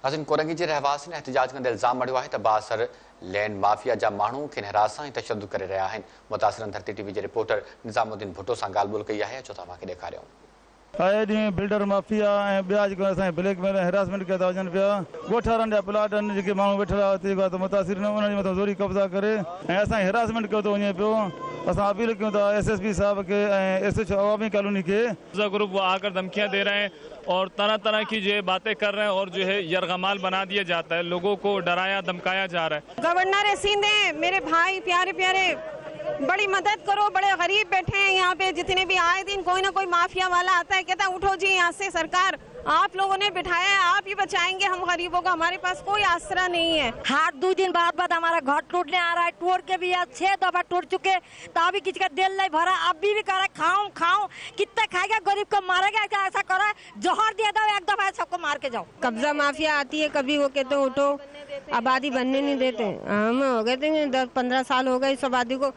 नाज़रीन, कोरंगी जे रहवासियुनि एहतिजाज कंदे इल्ज़ाम मढ़ियो आहे त बासर लैंड माफिया जा माण्हू खेनि हिरासत ऐं तशद्दुद करे रहिया आहिनि। मुतासिरनि धरती टीवी जे रिपोर्टर निज़ामुद्दीन भुट्टो सां ॻाल्हि ॿोल कई आहे, अचो तव्हांखे ॾेखारियूं। आए ॾींहुं बिल्डर माफिया ऐं ॿिया जेको असांखे ब्लैकमेल हेरासमेंट कया था वञनि पिया। ॻोठारनि जा प्लाट आहिनि, जेके माण्हू वेठल आहे त मुतासिर उन्हनि जे मथां ज़ोरी कब्ज़ा करे ऐं असांखे हेरासमेंट कयो थो वञे पियो। असां अपील कयूं था SSP साहब के ऐं SHO अवामी कॉलोनी के। ग्रुप वो आकर धमकियां दे रहे हैं और तरह तरह की जो बातें कर रहे हैं और जो है यरगमाल बना दिया जाता है, लोगों को डराया धमकाया जा रहा है। गवर्नर सिंध है, मेरे भाई प्यारे प्यारे, बड़ी मदद करो, बड़े गरीब बैठे हैं यहाँ पे, जितने भी आए दिन कोई ना कोई माफिया वाला आता है, कहता है उठो जी यहाँ से, सरकार आप लोगों ने बिठाया है, आप ही बचाएंगे हम गरीबों का, हमारे पास कोई आसरा नहीं है। हाथ 2 दिन बाद हमारा घर टूटने आ रहा है, टूट के भी 6 दफा टूट चुके, तो अभी किसी का दिल नहीं भरा, अभी भी कह रहा है खाऊं कितना खाएगा, गरीब को मारेगा, ऐसा करो जौहर दे दो, एक दफा सबको मार के जाओ। कब्जा माफिया आती है, कभी वो कहते उठो, आबादी बनने नहीं देते। हम हो गए थे 10-15 साल हो गए इस आबादी को।